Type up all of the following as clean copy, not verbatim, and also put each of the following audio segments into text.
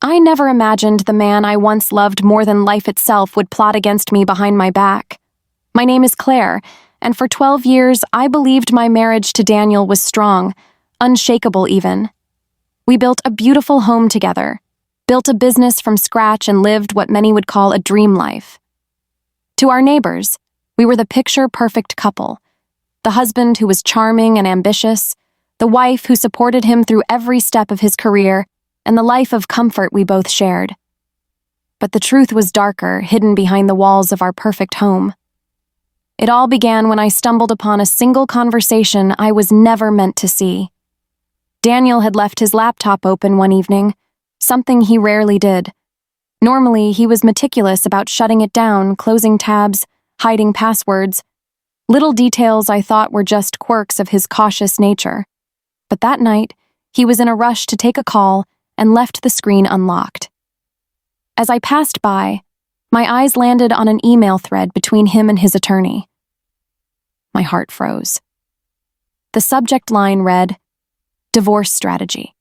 I never imagined the man I once loved more than life itself would plot against me behind my back. My name is Claire, and for 12 years I believed my marriage to Daniel was strong, unshakable even. We built a beautiful home together, built a business from scratch, and lived what many would call a dream life. To our neighbors, we were the picture-perfect couple, the husband who was charming and ambitious, the wife who supported him through every step of his career, and the life of comfort we both shared. But the truth was darker, hidden behind the walls of our perfect home. It all began when I stumbled upon a single conversation I was never meant to see. Daniel had left his laptop open one evening, something he rarely did. Normally, he was meticulous about shutting it down, closing tabs, hiding passwords, little details I thought were just quirks of his cautious nature. But that night, he was in a rush to take a call and left the screen unlocked. As I passed by, my eyes landed on an email thread between him and his attorney. My heart froze. The subject line read, "Divorce strategy."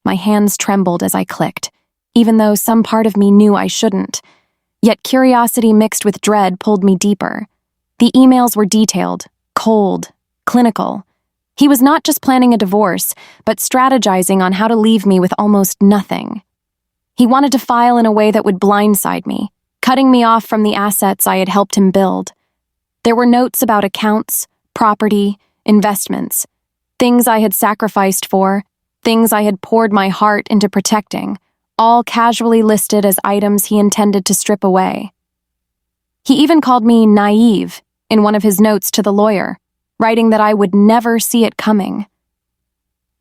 My hands trembled as I clicked, even though some part of me knew I shouldn't. Yet curiosity mixed with dread pulled me deeper. The emails were detailed, cold, clinical. He was not just planning a divorce, but strategizing on how to leave me with almost nothing. He wanted to file in a way that would blindside me, cutting me off from the assets I had helped him build. There were notes about accounts, property, investments, things I had sacrificed for, things I had poured my heart into protecting, all casually listed as items he intended to strip away. He even called me naive in one of his notes to the lawyer, writing that I would never see it coming.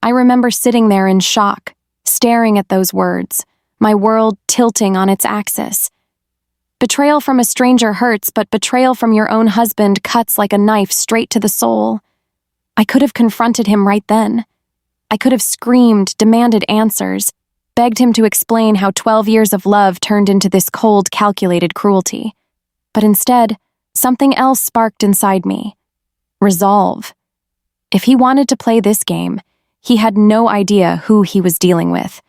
I remember sitting there in shock, staring at those words, my world tilting on its axis. Betrayal from a stranger hurts, but betrayal from your own husband cuts like a knife straight to the soul. I could have confronted him right then. I could have screamed, demanded answers, begged him to explain how 12 years of love turned into this cold, calculated cruelty. But instead, something else sparked inside me. Resolve. If he wanted to play this game, he had no idea who he was dealing with.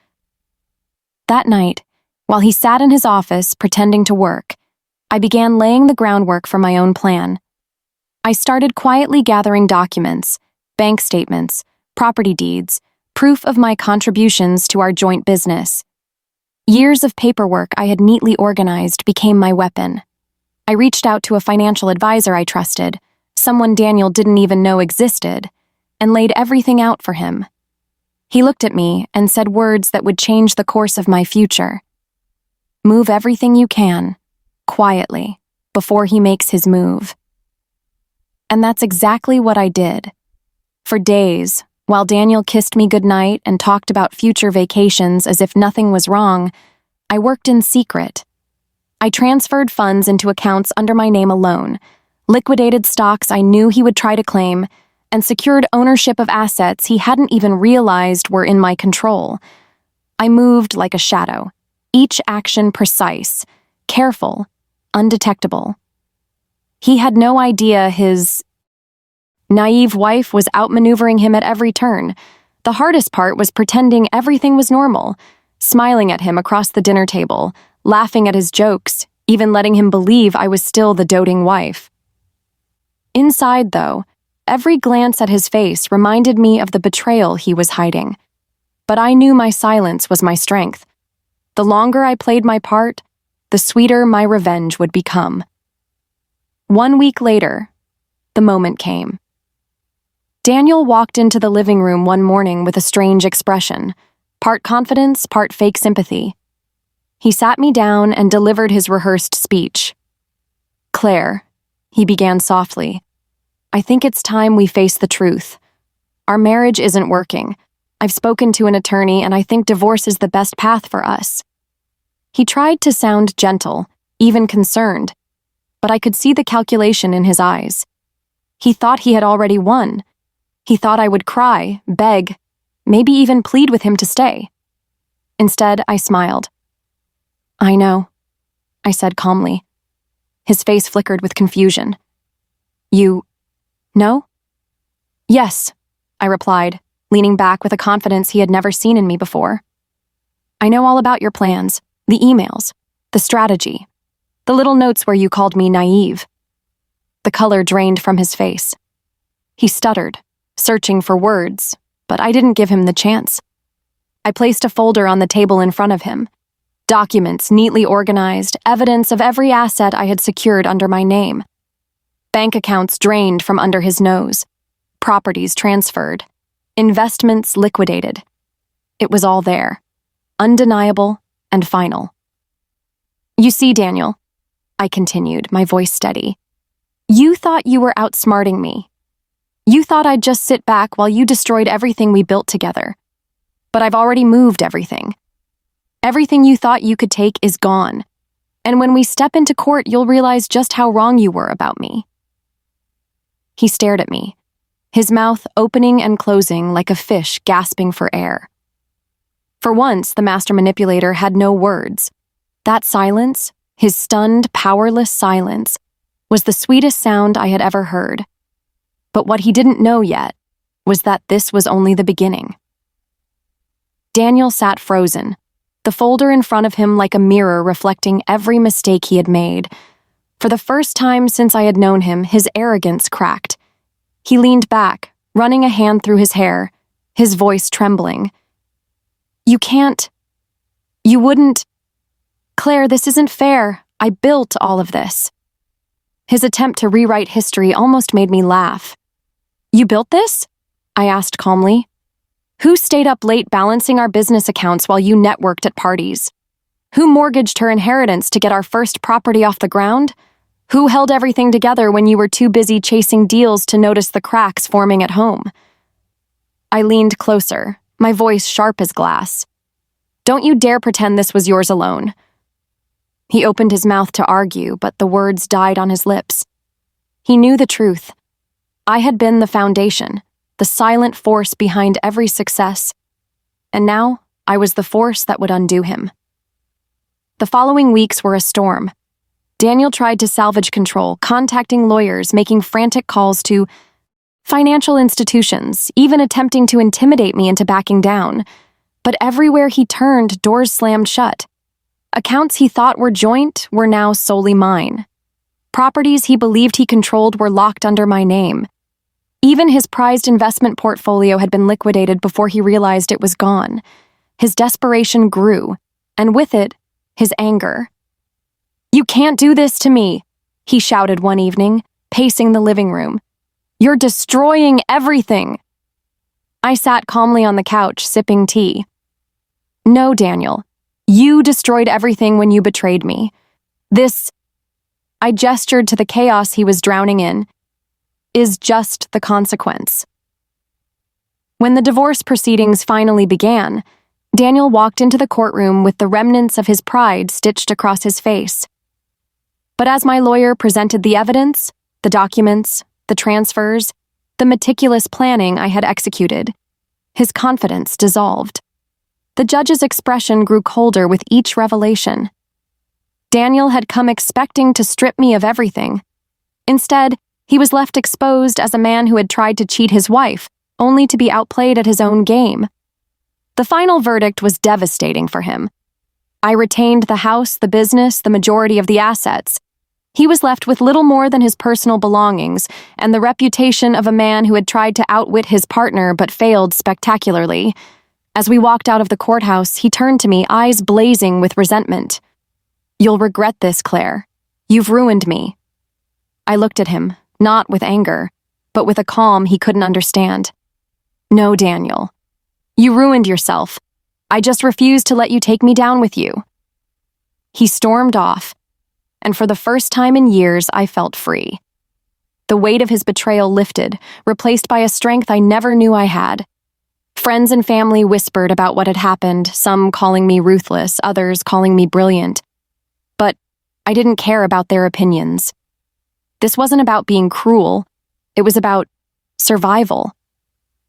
That night, while he sat in his office pretending to work, I began laying the groundwork for my own plan. I started quietly gathering documents, bank statements, property deeds, proof of my contributions to our joint business. Years of paperwork I had neatly organized became my weapon. I reached out to a financial advisor I trusted, someone Daniel didn't even know existed, and laid everything out for him. He looked at me and said words that would change the course of my future. Move everything you can, quietly, before he makes his move. And that's exactly what I did. For days, while Daniel kissed me goodnight and talked about future vacations as if nothing was wrong, I worked in secret. I transferred funds into accounts under my name alone, liquidated stocks I knew he would try to claim, and secured ownership of assets he hadn't even realized were in my control. I moved like a shadow, each action precise, careful, undetectable. He had no idea his naive wife was outmaneuvering him at every turn. The hardest part was pretending everything was normal, smiling at him across the dinner table, laughing at his jokes, even letting him believe I was still the doting wife. Inside, though, every glance at his face reminded me of the betrayal he was hiding. But I knew my silence was my strength. The longer I played my part, the sweeter my revenge would become. 1 week later, the moment came. Daniel walked into the living room one morning with a strange expression, part confidence, part fake sympathy. He sat me down and delivered his rehearsed speech. "Claire," he began softly, "I think it's time we face the truth. Our marriage isn't working. I've spoken to an attorney, and I think divorce is the best path for us." He tried to sound gentle, even concerned, but I could see the calculation in his eyes. He thought he had already won. He thought I would cry, beg, maybe even plead with him to stay. Instead, I smiled. "I know," I said calmly. His face flickered with confusion. "You know?" "Yes," I replied, leaning back with a confidence he had never seen in me before. I know all about your plans, the emails, the strategy, the little notes where you called me naive." The color drained from his face. He stuttered, searching for words, but I didn't give him the chance. I placed a folder on the table in front of him. Documents neatly organized, evidence of every asset I had secured under my name. Bank accounts drained from under his nose. Properties transferred. Investments liquidated. It was all there. Undeniable and final. "You see, Daniel," I continued, my voice steady, "you thought you were outsmarting me. You thought I'd just sit back while you destroyed everything we built together. But I've already moved everything. Everything you thought you could take is gone. And when we step into court, you'll realize just how wrong you were about me." He stared at me, his mouth opening and closing like a fish gasping for air. For once, the master manipulator had no words. That silence, his stunned, powerless silence, was the sweetest sound I had ever heard. But what he didn't know yet was that this was only the beginning. Daniel sat frozen, the folder in front of him like a mirror reflecting every mistake he had made. For the first time since I had known him, his arrogance cracked. He leaned back, running a hand through his hair, his voice trembling. "You can't. You wouldn't. Claire, this isn't fair. I built all of this." His attempt to rewrite history almost made me laugh. "You built this?" I asked calmly. "Who stayed up late balancing our business accounts while you networked at parties? Who mortgaged her inheritance to get our first property off the ground? Who held everything together when you were too busy chasing deals to notice the cracks forming at home?" I leaned closer, my voice sharp as glass. "Don't you dare pretend this was yours alone." He opened his mouth to argue, but the words died on his lips. He knew the truth. I had been the foundation, the silent force behind every success, and now I was the force that would undo him. The following weeks were a storm. Daniel tried to salvage control, contacting lawyers, making frantic calls to financial institutions, even attempting to intimidate me into backing down. But everywhere he turned, doors slammed shut. Accounts he thought were joint were now solely mine. Properties he believed he controlled were locked under my name. Even his prized investment portfolio had been liquidated before he realized it was gone. His desperation grew, and with it, his anger. "You can't do this to me," he shouted one evening, pacing the living room. "You're destroying everything." I sat calmly on the couch, sipping tea. "No, Daniel. You destroyed everything when you betrayed me. This," I gestured to the chaos he was drowning in, "is just the consequence." When the divorce proceedings finally began, Daniel walked into the courtroom with the remnants of his pride stitched across his face. But as my lawyer presented the evidence, the documents, the transfers, the meticulous planning I had executed, his confidence dissolved. The judge's expression grew colder with each revelation. Daniel had come expecting to strip me of everything. Instead, he was left exposed as a man who had tried to cheat his wife, only to be outplayed at his own game. The final verdict was devastating for him. I retained the house, the business, the majority of the assets. He was left with little more than his personal belongings and the reputation of a man who had tried to outwit his partner but failed spectacularly. As we walked out of the courthouse, he turned to me, eyes blazing with resentment. "You'll regret this, Claire. You've ruined me." I looked at him, not with anger, but with a calm he couldn't understand. "No, Daniel. You ruined yourself. I just refused to let you take me down with you." He stormed off, and for the first time in years, I felt free. The weight of his betrayal lifted, replaced by a strength I never knew I had. Friends and family whispered about what had happened, some calling me ruthless, others calling me brilliant. But I didn't care about their opinions. This wasn't about being cruel. It was about survival.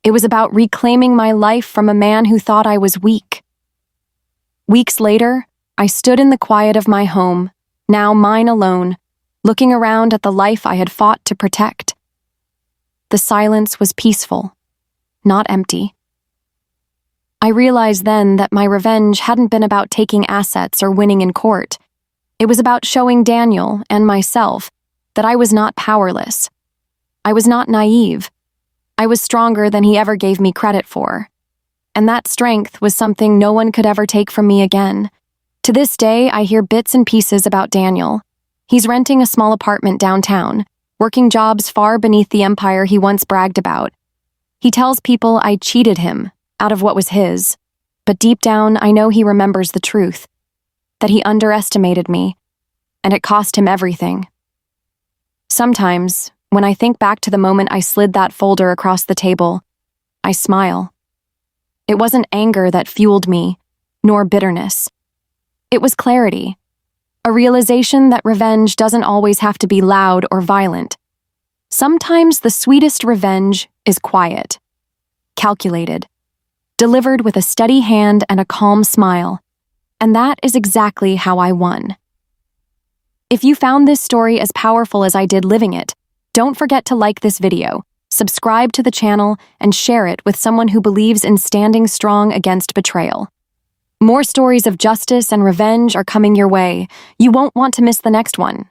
It was about reclaiming my life from a man who thought I was weak. Weeks later, I stood in the quiet of my home, now mine alone, looking around at the life I had fought to protect. The silence was peaceful, not empty. I realized then that my revenge hadn't been about taking assets or winning in court. It was about showing Daniel and myself that I was not powerless. I was not naive. I was stronger than he ever gave me credit for. And that strength was something no one could ever take from me again. To this day, I hear bits and pieces about Daniel. He's renting a small apartment downtown, working jobs far beneath the empire he once bragged about. He tells people I cheated him out of what was his, but deep down I know he remembers the truth, that he underestimated me, and it cost him everything. Sometimes, when I think back to the moment I slid that folder across the table, I smile. It wasn't anger that fueled me, nor bitterness. It was clarity, a realization that revenge doesn't always have to be loud or violent. Sometimes the sweetest revenge is quiet, calculated, delivered with a steady hand and a calm smile. And that is exactly how I won. If you found this story as powerful as I did living it, don't forget to like this video, subscribe to the channel, and share it with someone who believes in standing strong against betrayal. More stories of justice and revenge are coming your way. You won't want to miss the next one.